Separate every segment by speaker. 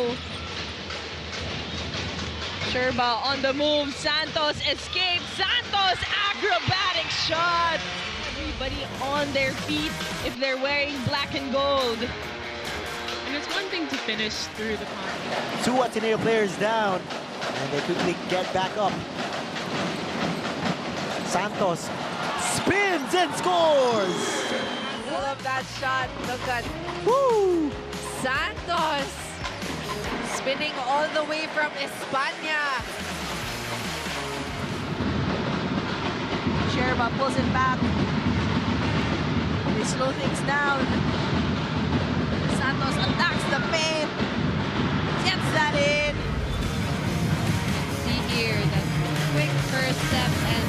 Speaker 1: go. Sherba on the move. Santos escapes. Santos, acrobatic shot. Everybody on their feet if they're wearing black and gold.
Speaker 2: And it's one thing to finish through the contest.
Speaker 3: Two Ateneo players down, and they quickly get back up. Santos spins and scores!
Speaker 4: I love that shot. Look at
Speaker 3: Woo!
Speaker 4: Santos spinning all the way from España.
Speaker 1: Sherba pulls it back. They slow things down. Santos attacks the paint. Gets that in.
Speaker 4: See here, that quick first step and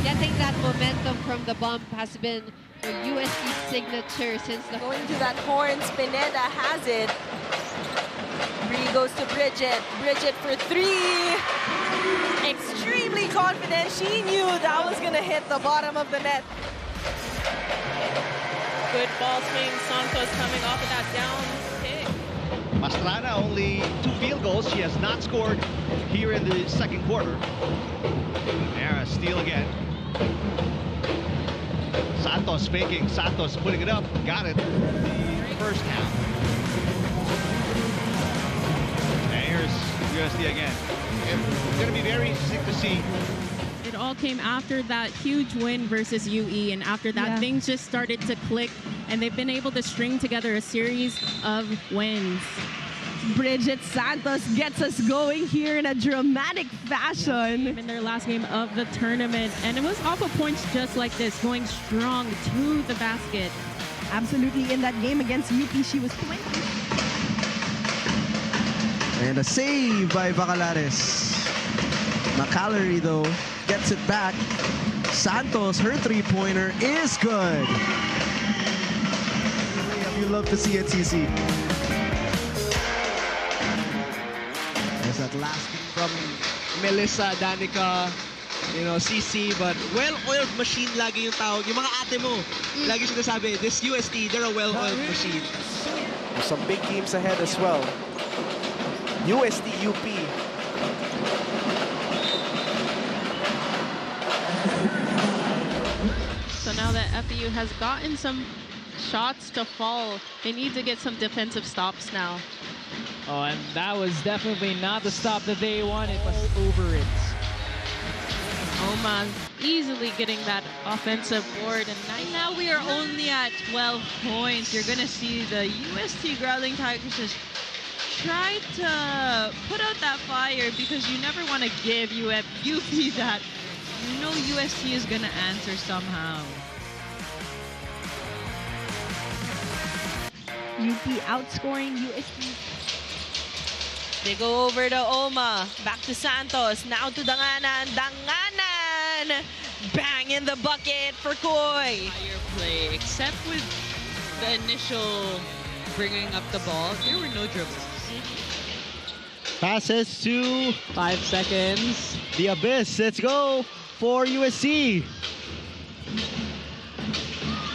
Speaker 4: getting that momentum from the bump has been a UST signature since the...
Speaker 1: Going to that horn, Spinetta has it. Bree goes to Brigette. Brigette for three. Extremely confident. She knew that was going to hit the bottom of the net. Good ball swing. Santos coming off of that down kick.
Speaker 5: Mastrana only 2 field goals. She has not scored here in the second quarter. There, a steal again. Santos faking. Santos putting it up. Got it. First half. And here's UST again. It's going to be very interesting to see.
Speaker 2: It all came after that huge win versus UE, and after that, things just started to click, and they've been able to string together a series of wins.
Speaker 1: Brigette Santos gets us going here in a dramatic fashion.
Speaker 2: In their last game of the tournament, and it was off of points just like this, going strong to the basket.
Speaker 1: Absolutely, in that game against UP, she was 20.
Speaker 6: And a save by Bacalares. McAlary, though, gets it back. Santos, her three-pointer is good. You love to see it, CC. There's that last
Speaker 7: from Melissa, Danica, you know, CC, but well-oiled machine lagi yung tawag. Yung mga ate mo, lagi sinasabi, this UST, they're a well-oiled machine.
Speaker 3: There's some big games ahead as well. UST UP.
Speaker 2: So now that FEU has gotten some shots to fall, they need to get some defensive stops now.
Speaker 8: Oh, and that was definitely not the stop that they wanted, but over it.
Speaker 2: Oman easily getting that offensive board, and now we are only at 12 points. You're gonna see the UST Growling Tigresses try to put out that fire, because you never want to give UP that. You know UST is gonna answer somehow.
Speaker 1: UP outscoring UST.
Speaker 9: They go over to Oma, back to Santos, now to Danganan. Danganan! Bang in the bucket for Koy.
Speaker 2: Higher play, except with the initial bringing up the ball, there were no dribbles.
Speaker 5: Passes to
Speaker 8: 5 seconds.
Speaker 5: the Abyss. Let's go for USC.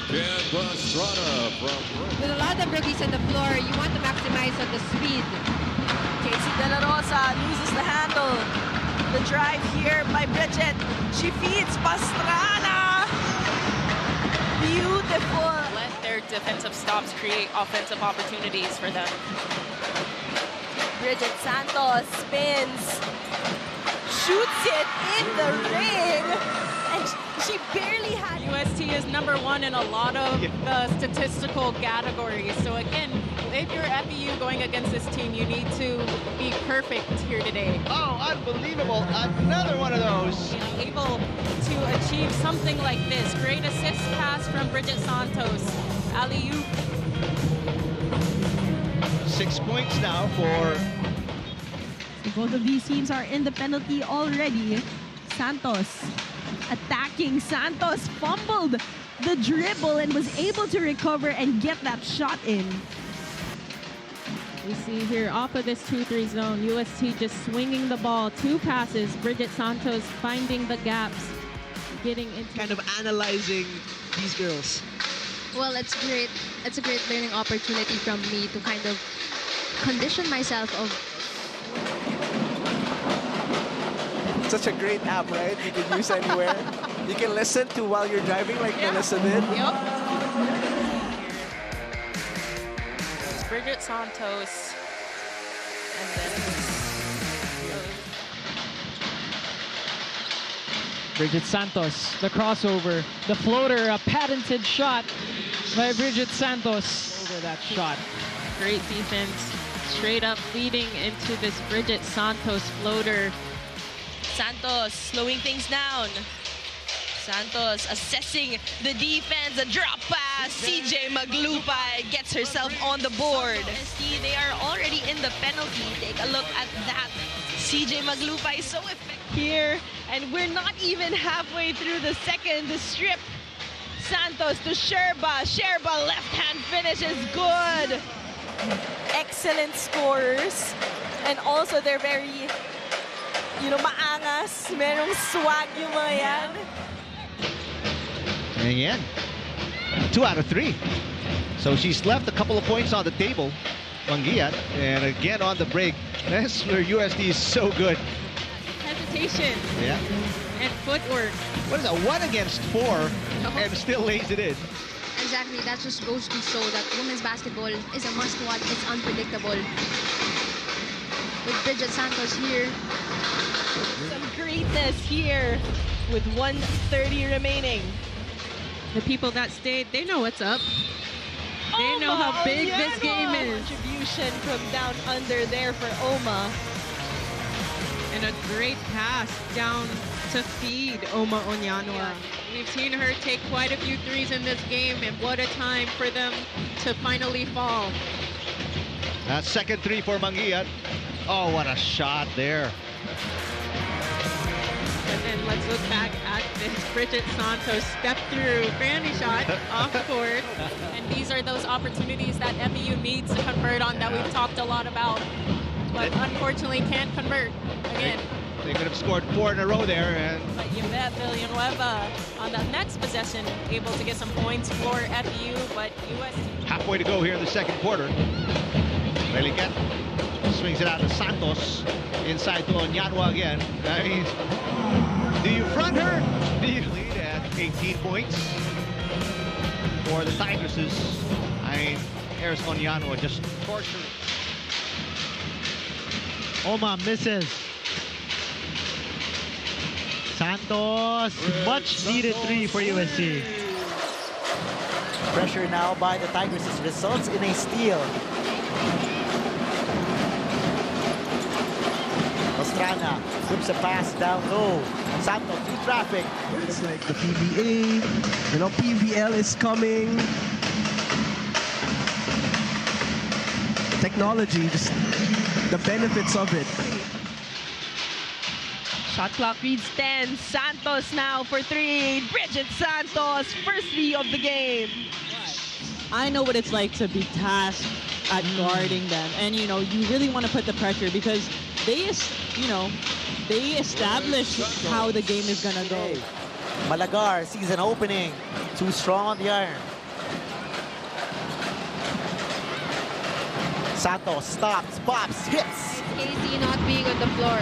Speaker 4: With a lot of rookies on the floor, you want to maximize on the speed.
Speaker 1: Casey De La Rosa loses the handle. The drive here by Brigette. She feeds Pastrana. Beautiful.
Speaker 9: Let their defensive stops create offensive opportunities for them.
Speaker 1: Brigette Santos spins, shoots it in the ring, and she barely had.
Speaker 2: UST is #1 in a lot of the statistical categories. So again, if you're FEU going against this team, you need to be perfect here today.
Speaker 5: Oh, unbelievable. Another one of those.
Speaker 2: Able to achieve something like this. Great assist pass from Brigette Santos. Alley-oop.
Speaker 5: 6 points now for...
Speaker 1: Both of these teams are in the penalty already. Santos attacking. Santos fumbled the dribble and was able to recover and get that shot in.
Speaker 2: We see here off of this 2-3 zone, UST just swinging the ball. 2 passes. Brigette Santos finding the gaps, getting into...
Speaker 7: Kind of analyzing these girls.
Speaker 10: Well, it's great. It's a great learning opportunity from me to kind of condition myself of
Speaker 3: Such a great app, right? You can use anywhere. You can listen to while you're driving like Melissa did.
Speaker 9: Yep. It's Brigette Santos. And then
Speaker 8: Brigette Santos, the crossover, the floater, a patented shot by Brigette Santos over that shot.
Speaker 2: Great defense, straight up feeding into this Brigette Santos floater.
Speaker 9: Santos slowing things down. Santos assessing the defense, a drop pass. CJ Maglupay gets herself on the board. UST, they are already in the penalty. Take a look at that. CJ Maglupay is so effective
Speaker 1: Here, and we're not even halfway through the second strip. Santos to Sherba. Sherba left-hand finish is good.
Speaker 9: excellent scorers. And also they're very, maangas. Merong swag yung mga yan.
Speaker 5: And again, 2 out of 3. So she's left a couple of points on the table, Manguiat. And again on the break, that's where USD is so good.
Speaker 2: Hesitation
Speaker 5: Yeah.
Speaker 2: and footwork.
Speaker 5: What is that? 1 against 4 and still lays it in.
Speaker 10: exactly, that just goes to show that women's basketball is a must-watch. It's unpredictable. With Brigette Santos here,
Speaker 1: Some greatness here with 1:30 remaining.
Speaker 2: The people that stayed, they know what's up. They know how big this game is.
Speaker 1: Contribution from down under there for Oma.
Speaker 2: And a great pass down to feed Oma Onyanwa. We've seen her take quite a few threes in this game, and what a time for them to finally fall.
Speaker 5: That second 3 for Manguiat. Oh, what a shot there.
Speaker 2: And then let's look back at this. Brigette Santos step through, granny shot off court.
Speaker 11: And these are those opportunities that FEU needs to convert on that we've talked a lot about, but unfortunately can't convert again.
Speaker 5: They could have scored 4 in a row there. And
Speaker 11: But Yvette Villanueva on the next possession able to get some points for FEU, but UST.
Speaker 5: halfway to go here in the second quarter. Brigette swings it out to Santos. Inside to Onyanwa again. I mean, do you front her? Do you lead at 18 points for the Tigresses? I mean, here's Onyanwa just torturing.
Speaker 12: Oma misses. Santos, much needed 3 for USC.
Speaker 13: Pressure now by the Tigresses results in a steal. Pastrana whips a pass down low. Santos through traffic.
Speaker 6: It's like the PBA, PVL is coming. Technology, just the benefits of it.
Speaker 1: Shot clock reads 10. Santos now for 3. Brigette Santos, first 3 of the game.
Speaker 14: I know what it's like to be tasked at guarding them, and you really want to put the pressure because they established how the game is gonna go.
Speaker 13: Malagar sees an opening. Too strong on the iron. Santos stops, pops, hits.
Speaker 4: Casey not being on the floor.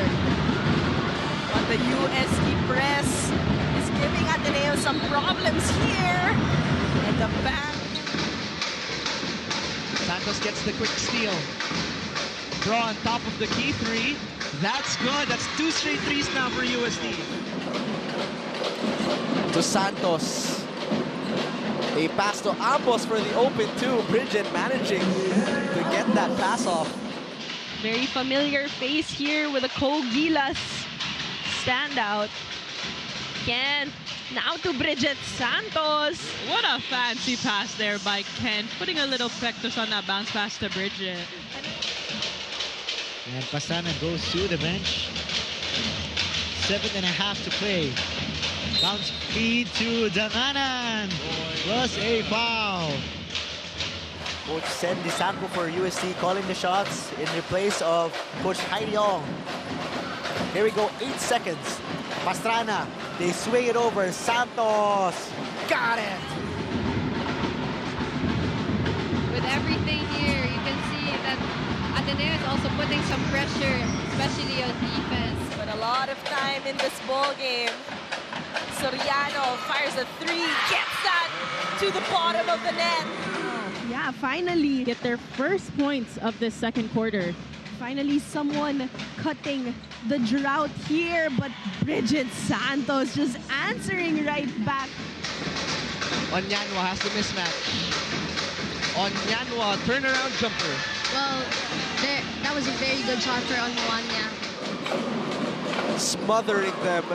Speaker 9: But the UST press is giving Ateneo some problems here. At the back.
Speaker 7: Santos gets the quick steal. Draw on top of the key 3. That's good. That's 2 straight 3s now for USD.
Speaker 13: To Santos. A pass to Ambos for the open 2. Brigette managing to get that pass off.
Speaker 1: Very familiar face here with a Cole Gilas standout. Kent now to Brigette Santos.
Speaker 2: What a fancy pass there by Kent, putting a little pectus on that bounce pass to Brigette.
Speaker 12: And Pastrana goes to the bench. 7.5 to play. Bounce feed to Danganan. Plus a foul.
Speaker 13: Coach Sandy Sampo for UST calling the shots in place of Coach Heidi Ong. Here we go, 8 seconds. Pastrana, they swing it over. Santos, got it.
Speaker 4: With everything here, you can see that Ateneo is also putting some pressure, especially on defense.
Speaker 9: But a lot of time in this ball game. Soriano fires a three, gets that to the bottom of the net.
Speaker 1: Yeah, finally.
Speaker 11: Get their first points of this second quarter.
Speaker 1: Finally, someone cutting the drought here, but Brigette Santos just answering right back.
Speaker 7: Onyanwa has the mismatch. Onyanwa, turnaround jumper.
Speaker 10: Well, that was a very good shot for Onwanya.
Speaker 3: Smothering them.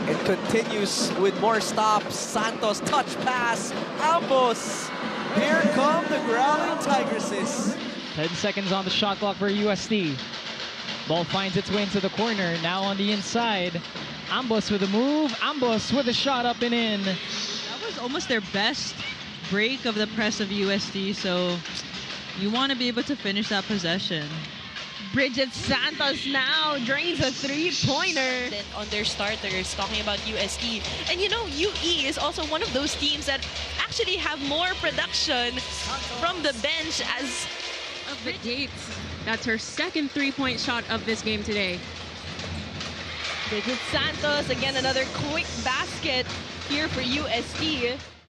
Speaker 3: It continues with more stops. Santos, touch pass. Ambos. Here come the Growling Tigresses.
Speaker 8: 10 seconds on the shot clock for UST. Ball finds its way into the corner. Now on the inside. Ambos with a move. Ambos with a shot up and in.
Speaker 2: That was almost their best break of the press of UST, so you want to be able to finish that possession.
Speaker 1: Brigette Santos now drains a three-pointer.
Speaker 9: Then on their starters, talking about UST. And you know, UE is also one of those teams that actually have more production from the bench as
Speaker 11: Brigette. That's her second three-point shot of this game today.
Speaker 9: Brigette Santos, again, another quick basket here for UST.